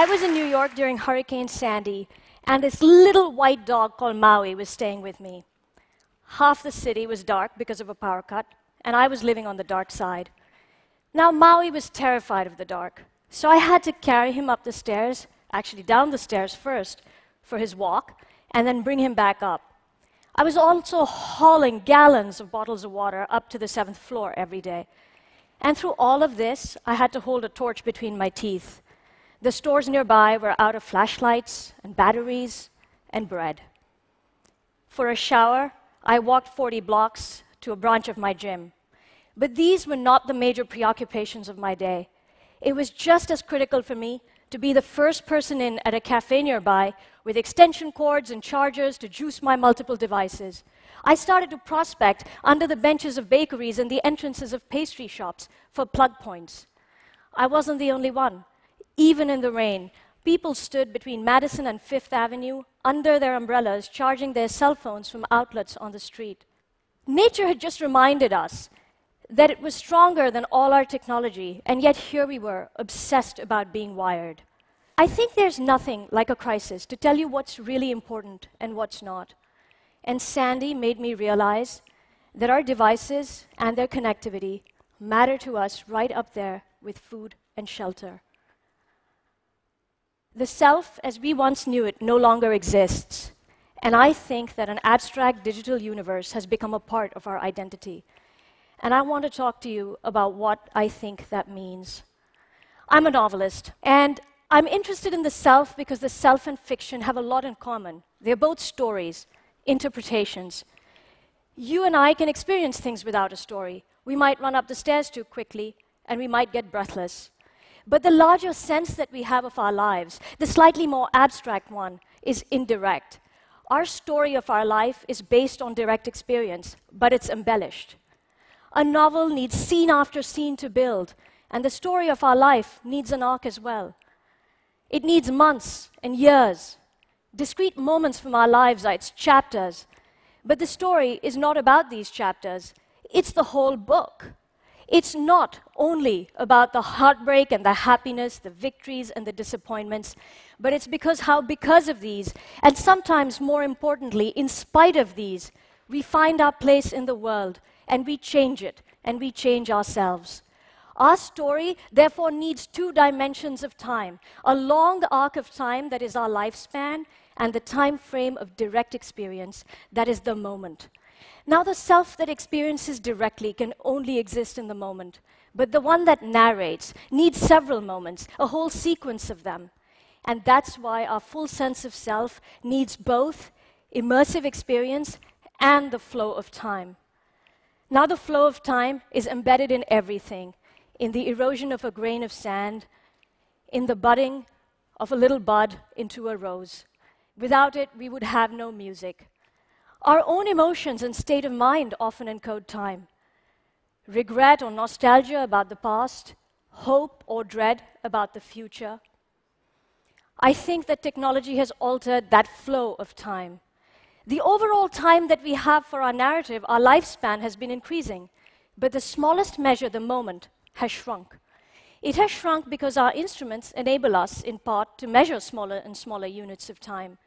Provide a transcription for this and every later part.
I was in New York during Hurricane Sandy, and this little white dog called Maui was staying with me. Half the city was dark because of a power cut, and I was living on the dark side. Now, Maui was terrified of the dark, so I had to carry him up the stairs, actually down the stairs first, for his walk, and then bring him back up. I was also hauling gallons of bottles of water up to the 7th floor every day. And through all of this, I had to hold a torch between my teeth. The stores nearby were out of flashlights and batteries and bread. For a shower, I walked 40 blocks to a branch of my gym. But these were not the major preoccupations of my day. It was just as critical for me to be the first person in at a cafe nearby with extension cords and chargers to juice my multiple devices. I started to prospect under the benches of bakeries and the entrances of pastry shops for plug points. I wasn't the only one. Even in the rain, people stood between Madison and Fifth Avenue under their umbrellas, charging their cell phones from outlets on the street. Nature had just reminded us that it was stronger than all our technology, and yet here we were, obsessed about being wired. I think there's nothing like a crisis to tell you what's really important and what's not. And Sandy made me realize that our devices and their connectivity matter to us right up there with food and shelter. The self, as we once knew it, no longer exists. And I think that an abstract digital universe has become a part of our identity. And I want to talk to you about what I think that means. I'm a novelist, and I'm interested in the self because the self and fiction have a lot in common. They're both stories, interpretations. You and I can experience things without a story. We might run up the stairs too quickly, and we might get breathless. But the larger sense that we have of our lives, the slightly more abstract one, is indirect. Our story of our life is based on direct experience, but it's embellished. A novel needs scene after scene to build, and the story of our life needs an arc as well. It needs months and years. Discrete moments from our lives are its chapters, but the story is not about these chapters. It's the whole book. It's not only about the heartbreak and the happiness, the victories and the disappointments, but it's because of these, and sometimes more importantly, in spite of these, we find our place in the world, and we change it, and we change ourselves. Our story, therefore, needs two dimensions of time, a long arc of time that is our lifespan, and the time frame of direct experience that is the moment. Now, the self that experiences directly can only exist in the moment, but the one that narrates needs several moments, a whole sequence of them. And that's why our full sense of self needs both immersive experience and the flow of time. Now, the flow of time is embedded in everything, in the erosion of a grain of sand, in the budding of a little bud into a rose. Without it, we would have no music. Our own emotions and state of mind often encode time. Regret or nostalgia about the past, hope or dread about the future. I think that technology has altered that flow of time. The overall time that we have for our narrative, our lifespan, has been increasing, but the smallest measure, the moment, has shrunk. It has shrunk because our instruments enable us, in part, to measure smaller and smaller units of time.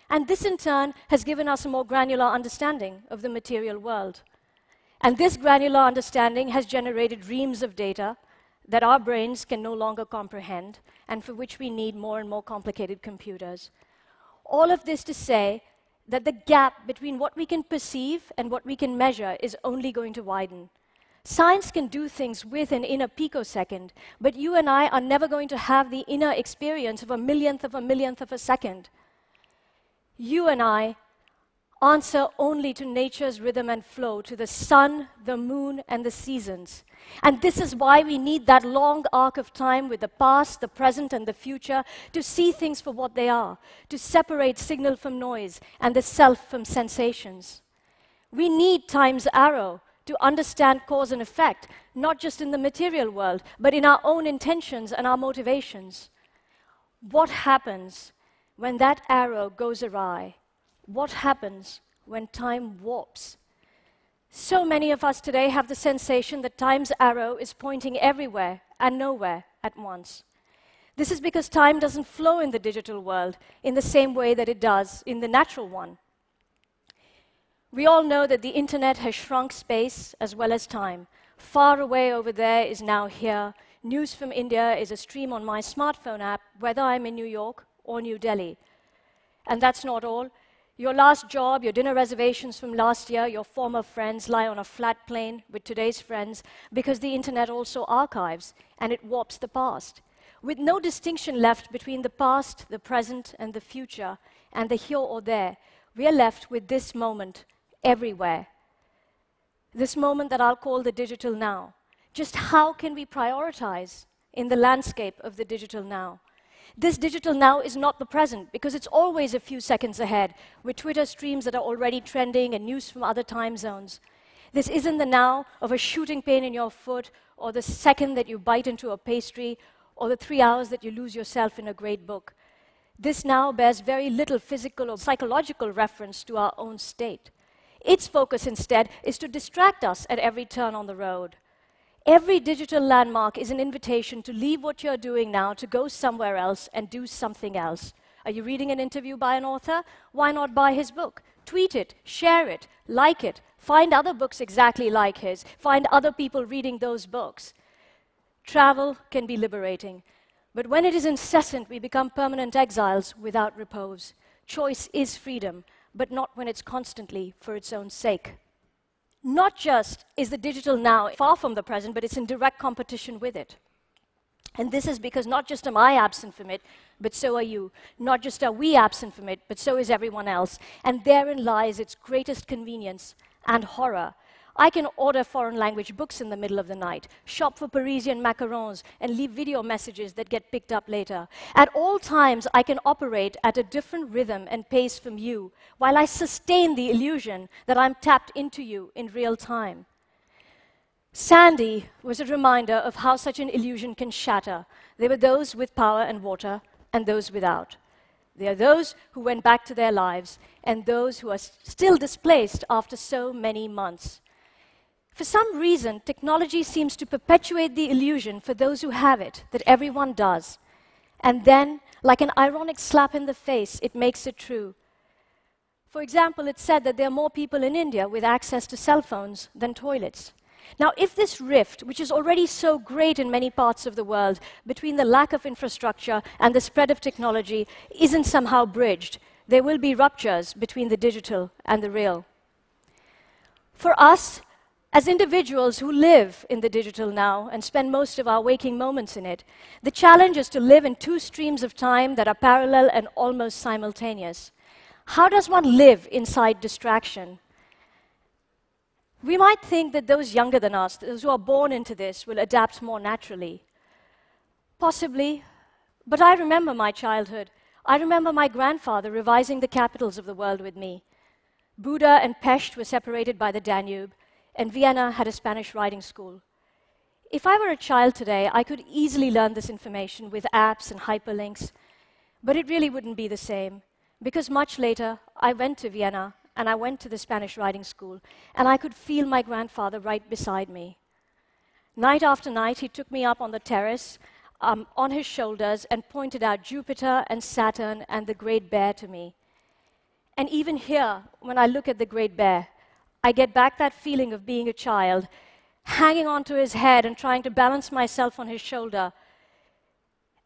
And this, in turn, has given us a more granular understanding of the material world. And this granular understanding has generated reams of data that our brains can no longer comprehend, and for which we need more and more complicated computers. All of this to say that the gap between what we can perceive and what we can measure is only going to widen. Science can do things with and in a picosecond, but you and I are never going to have the inner experience of a millionth of a second. You and I answer only to nature's rhythm and flow, to the sun, the moon, and the seasons. And this is why we need that long arc of time with the past, the present, and the future to see things for what they are, to separate signal from noise and the self from sensations. We need time's arrow to understand cause and effect, not just in the material world, but in our own intentions and our motivations. What happens when that arrow goes awry? What happens when time warps? So many of us today have the sensation that time's arrow is pointing everywhere and nowhere at once. This is because time doesn't flow in the digital world in the same way that it does in the natural one. We all know that the internet has shrunk space as well as time. Far away over there is now here. News from India is a stream on my smartphone app, whether I'm in New York or New Delhi. And that's not all. Your last job, your dinner reservations from last year, your former friends lie on a flat plane with today's friends because the internet also archives and it warps the past. With no distinction left between the past, the present, and the future, and the here or there, we are left with this moment everywhere. This moment that I'll call the digital now. Just how can we prioritize in the landscape of the digital now? This digital now is not the present because it's always a few seconds ahead with Twitter streams that are already trending and news from other time zones. This isn't the now of a shooting pain in your foot or the second that you bite into a pastry or the 3 hours that you lose yourself in a great book. This now bears very little physical or psychological reference to our own state. Its focus instead is to distract us at every turn on the road. Every digital landmark is an invitation to leave what you're doing now to go somewhere else and do something else. Are you reading an interview by an author? Why not buy his book? Tweet it, share it, like it, find other books exactly like his, find other people reading those books. Travel can be liberating, but when it is incessant, we become permanent exiles without repose. Choice is freedom, but not when it's constantly for its own sake. Not just is the digital now far from the present, but it's in direct competition with it. And this is because not just am I absent from it, but so are you. Not just are we absent from it, but so is everyone else. And therein lies its greatest convenience and horror. I can order foreign language books in the middle of the night, shop for Parisian macarons, and leave video messages that get picked up later. At all times, I can operate at a different rhythm and pace from you, while I sustain the illusion that I'm tapped into you in real time. Sandy was a reminder of how such an illusion can shatter. There were those with power and water, and those without. There are those who went back to their lives, and those who are still displaced after so many months. For some reason, technology seems to perpetuate the illusion for those who have it, that everyone does. And then, like an ironic slap in the face, it makes it true. For example, it's said that there are more people in India with access to cell phones than toilets. Now, if this rift, which is already so great in many parts of the world, between the lack of infrastructure and the spread of technology isn't somehow bridged, there will be ruptures between the digital and the real. For us, as individuals who live in the digital now and spend most of our waking moments in it, the challenge is to live in two streams of time that are parallel and almost simultaneous. How does one live inside distraction? We might think that those younger than us, those who are born into this, will adapt more naturally. Possibly, but I remember my childhood. I remember my grandfather revising the capitals of the world with me. Buda and Pest were separated by the Danube, and Vienna had a Spanish riding school. If I were a child today, I could easily learn this information with apps and hyperlinks, but it really wouldn't be the same, because much later, I went to Vienna, and I went to the Spanish riding school, and I could feel my grandfather right beside me. Night after night, he took me up on the terrace, on his shoulders, and pointed out Jupiter and Saturn and the Great Bear to me. And even here, when I look at the Great Bear, I get back that feeling of being a child, hanging onto his head and trying to balance myself on his shoulder.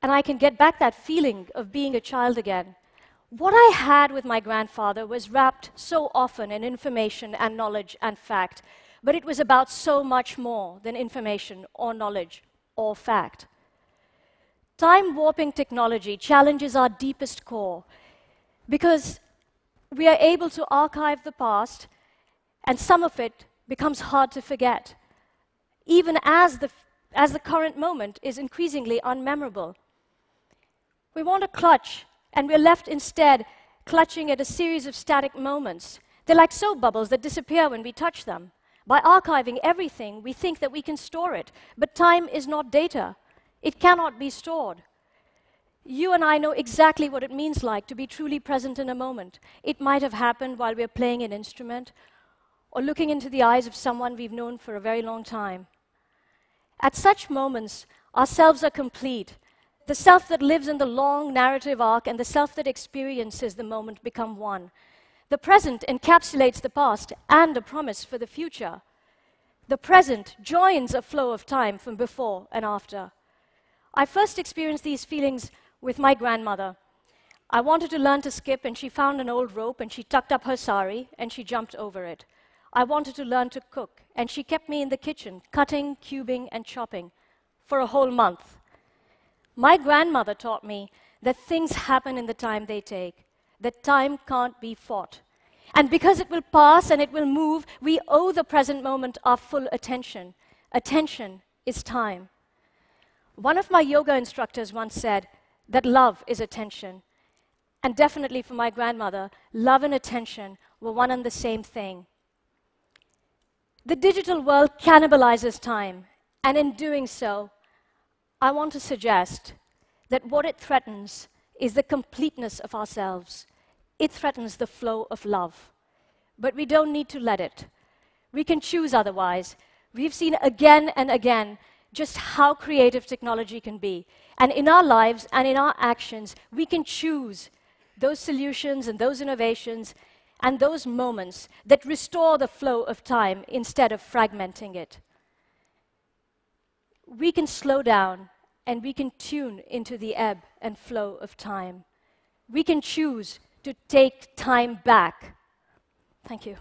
And I can get back that feeling of being a child again. What I had with my grandfather was wrapped so often in information and knowledge and fact, but it was about so much more than information or knowledge or fact. Time-warping technology challenges our deepest core because we are able to archive the past, and some of it becomes hard to forget, even as the current moment is increasingly unmemorable. We want to clutch, and we're left instead clutching at a series of static moments. They're like soap bubbles that disappear when we touch them. By archiving everything, we think that we can store it, but time is not data. It cannot be stored. You and I know exactly what it means like to be truly present in a moment. It might have happened while we're playing an instrument, or looking into the eyes of someone we've known for a very long time. At such moments, ourselves are complete. The self that lives in the long narrative arc and the self that experiences the moment become one. The present encapsulates the past and a promise for the future. The present joins a flow of time from before and after. I first experienced these feelings with my grandmother. I wanted to learn to skip, and she found an old rope, and she tucked up her sari, and she jumped over it. I wanted to learn to cook, and she kept me in the kitchen, cutting, cubing, and chopping for a whole month. My grandmother taught me that things happen in the time they take, that time can't be fought. And because it will pass and it will move, we owe the present moment our full attention. Attention is time. One of my yoga instructors once said that love is attention. And definitely for my grandmother, love and attention were one and the same thing. The digital world cannibalizes time, and in doing so, I want to suggest that what it threatens is the completeness of ourselves. It threatens the flow of love. But we don't need to let it. We can choose otherwise. We've seen again and again just how creative technology can be. And in our lives and in our actions, we can choose those solutions and those innovations and those moments that restore the flow of time instead of fragmenting it. We can slow down and we can tune into the ebb and flow of time. We can choose to take time back. Thank you.